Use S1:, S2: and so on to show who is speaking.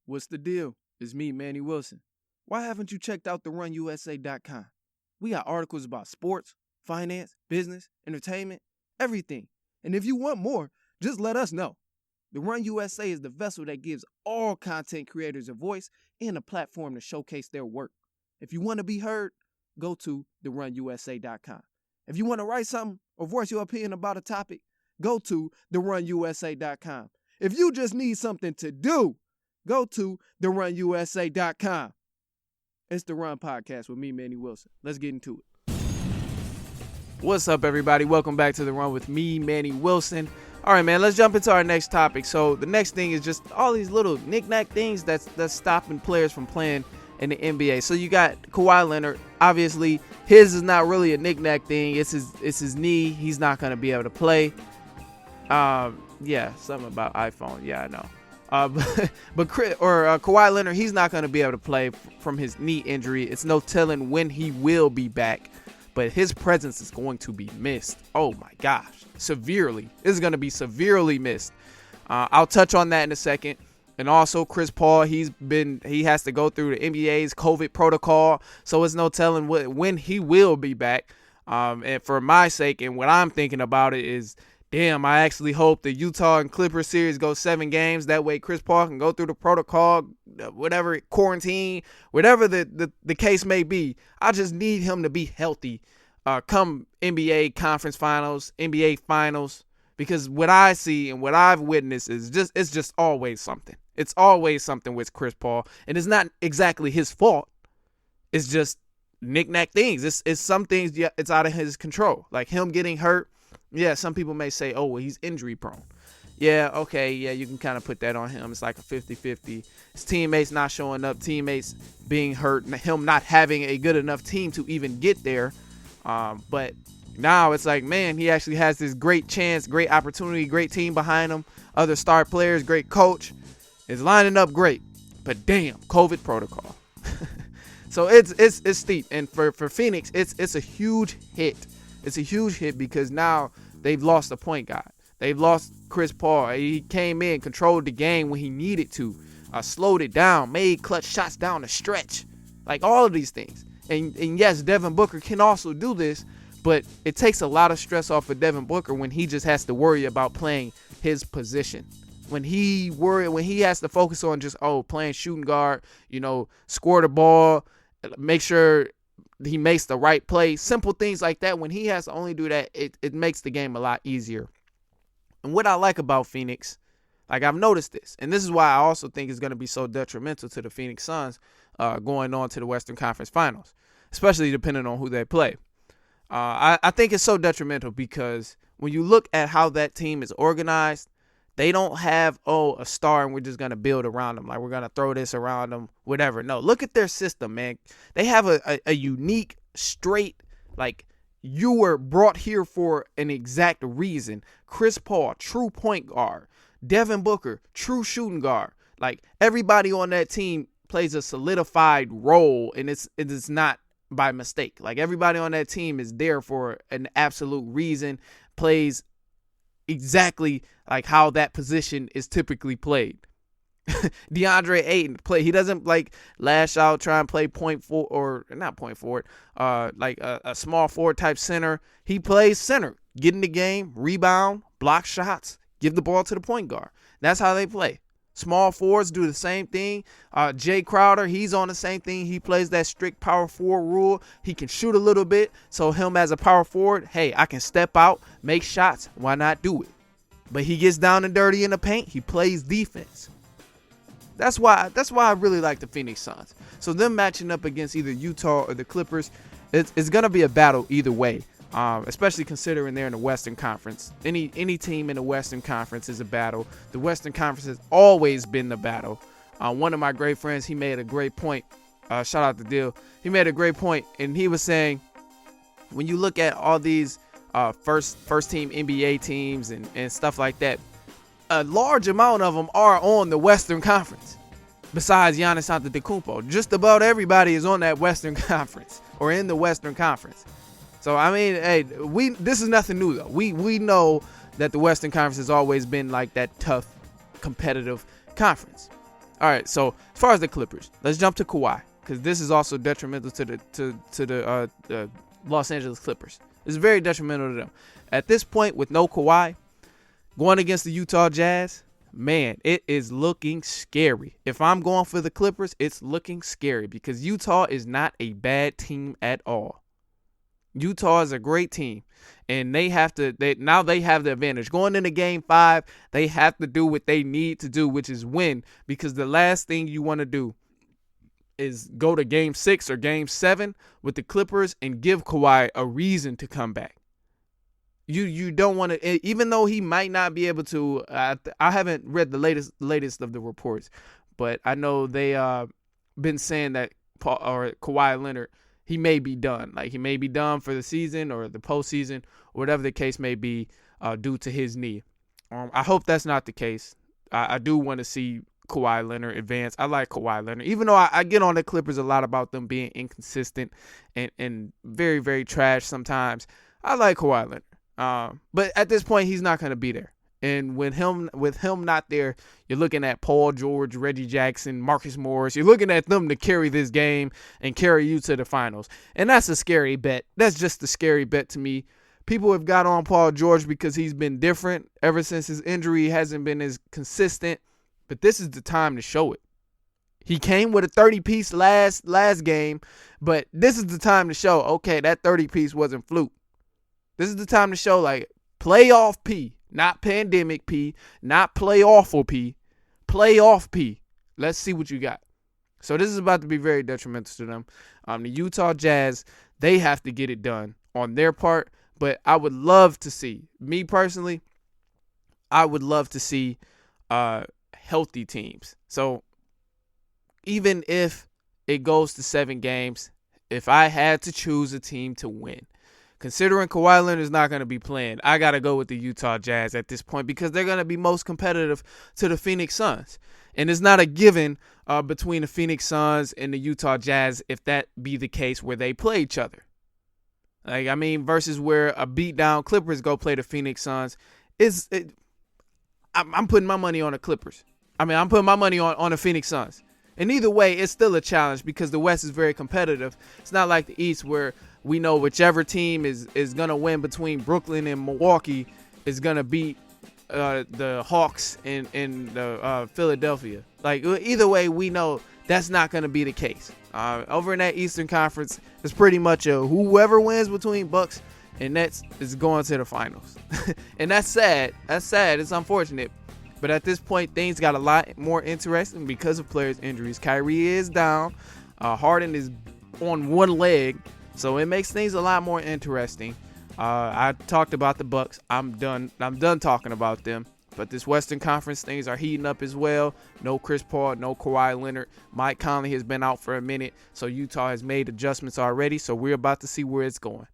S1: What's the deal? It's me, Manny Wilson. Why haven't you checked out therunusa.com? We got articles about sports, finance, business, entertainment, everything. And if you want more, just let us know. The Run USA is the vessel that gives all content creators a voice and a platform to showcase their work. If you want to be heard, go to therunusa.com. If you want to write something or voice your opinion about a topic, go to therunusa.com. If you just need something to do, go to therunusa.com. It's the Run Podcast with me, Manny Wilson. Let's get into it. What's up, everybody? Welcome back to The Run with me, Manny Wilson. All right, man, let's jump into our next topic. So the next thing is just all these little knick-knack things that's stopping players from playing in the NBA. So you got Kawhi Leonard. Obviously, his is not really a knick-knack thing. It's his knee. He's not going to be able to play. Yeah, something about iPhone. Yeah, I know. But Kawhi Leonard, he's not going to be able to play from his knee injury. It's no telling when he will be back, but his presence is going to be missed. Oh my gosh, severely. This is going to be severely missed. I'll touch on that in a second. And also Chris Paul, he has to go through the NBA's COVID protocol, so it's no telling when he will be back. And for my sake, and what I'm thinking about it is, damn, I actually hope the Utah and Clippers series goes 7 games. That way Chris Paul can go through the protocol, whatever, quarantine, whatever the case may be. I just need him to be healthy come NBA conference finals, NBA finals, because what I see and what I've witnessed is it's just always something. It's always something with Chris Paul, and it's not exactly his fault. It's just knick-knack things. It's some things, yeah, it's out of his control, like him getting hurt. Yeah, some people may say, oh, well, he's injury prone. Yeah, okay, yeah, you can kind of put that on him. It's like a 50-50. His teammates not showing up, teammates being hurt, and him not having a good enough team to even get there. But now it's like, man, he actually has this great chance, great opportunity, great team behind him, other star players, great coach. It's lining up great. But damn, COVID protocol. So it's steep. And for Phoenix, it's a huge hit. It's a huge hit because now they've lost a point guard. They've lost Chris Paul. He came in, controlled the game when he needed to, slowed it down, made clutch shots down the stretch, like all of these things. And yes, Devin Booker can also do this, but it takes a lot of stress off of Devin Booker when he just has to worry about playing his position. When he has to focus on just, playing shooting guard, score the ball, make sure he makes the right play, simple things like that. When he has to only do that, it makes the game a lot easier. And what I like about Phoenix, like I've noticed this, and this is why I also think it's going to be so detrimental to the Phoenix Suns going on to the Western Conference Finals, especially depending on who they play. I think it's so detrimental because when you look at how that team is organized, they don't have, a star and we're just going to build around them. Like we're going to throw this around them, whatever. No, look at their system, man. They have a unique, straight, like you were brought here for an exact reason. Chris Paul, true point guard. Devin Booker, true shooting guard. Like everybody on that team plays a solidified role, and it is not by mistake. Like everybody on that team is there for an absolute reason, plays exactly like how that position is typically played. DeAndre Ayton he doesn't like lash out, try and play point forward, or not point forward, like a small forward type center. He plays center, get in the game, rebound, block shots, give the ball to the point guard. That's how they play. Small forwards do the same thing. Jay Crowder, he's on the same thing. He plays that strict power forward rule. He can shoot a little bit. So him as a power forward, hey, I can step out, make shots. Why not do it? But he gets down and dirty in the paint. He plays defense. That's why I really like the Phoenix Suns. So them matching up against either Utah or the Clippers, it's going to be a battle either way. Especially considering they're in the Western Conference. Any team in the Western Conference is a battle. The Western Conference has always been the battle. One of my great friends, he made a great point. Shout out to Dill. He made a great point, and he was saying, when you look at all these first team NBA teams and stuff like that, a large amount of them are on the Western Conference. Besides Giannis Antetokounmpo, just about everybody is on that Western Conference or in the Western Conference. So, I mean, hey, this is nothing new, though. We know that the Western Conference has always been like that tough, competitive conference. All right, so as far as the Clippers, let's jump to Kawhi, because this is also detrimental to the Los Angeles Clippers. It's very detrimental to them. At this point, with no Kawhi, going against the Utah Jazz, man, it is looking scary. If I'm going for the Clippers, it's looking scary because Utah is not a bad team at all. Utah is a great team, and they have the advantage. Going into Game 5, they have to do what they need to do, which is win, because the last thing you want to do is go to Game 6 or Game 7 with the Clippers and give Kawhi a reason to come back. You don't want to, even though he might not be able to. I haven't read the latest of the reports, but I know they been saying that Kawhi Leonard, he may be done. Like, he may be done for the season or the postseason, or whatever the case may be, due to his knee. I hope that's not the case. I do want to see Kawhi Leonard advance. I like Kawhi Leonard, even though I get on the Clippers a lot about them being inconsistent and very, very trash sometimes. I like Kawhi Leonard. But at this point, he's not going to be there. And with him not there, you're looking at Paul George, Reggie Jackson, Marcus Morris. You're looking at them to carry this game and carry you to the finals. And that's a scary bet. That's just a scary bet to me. People have got on Paul George because he's been different ever since his injury. He hasn't been as consistent. But this is the time to show it. He came with a 30-piece last game, but this is the time to show, okay, that 30-piece wasn't fluke. This is the time to show, like, playoff P, not pandemic P, not playofful P, playoff P. Let's see what you got. So this is about to be very detrimental to them. The Utah Jazz, they have to get it done on their part, but I would love to see, me personally, I would love to see healthy teams. So even if it goes to 7 games, if I had to choose a team to win, considering Kawhi Leonard is not going to be playing, I got to go with the Utah Jazz at this point because they're going to be most competitive to the Phoenix Suns. And it's not a given between the Phoenix Suns and the Utah Jazz if that be the case where they play each other. Like, I mean, versus where a beat-down Clippers go play the Phoenix Suns, I'm putting my money on the Clippers. I mean, I'm putting my money on the Phoenix Suns. And either way, it's still a challenge because the West is very competitive. It's not like the East where we know whichever team is going to win between Brooklyn and Milwaukee is going to beat the Hawks in the Philadelphia. Like, either way, we know that's not going to be the case. Over in that Eastern Conference, it's pretty much whoever wins between Bucks and Nets is going to the finals. And that's sad. That's sad. It's unfortunate. But at this point, things got a lot more interesting because of players' injuries. Kyrie is down. Harden is on one leg. So it makes things a lot more interesting. I talked about the Bucks. I'm done talking about them. But this Western Conference, things are heating up as well. No Chris Paul, no Kawhi Leonard. Mike Conley has been out for a minute. So Utah has made adjustments already. So we're about to see where it's going.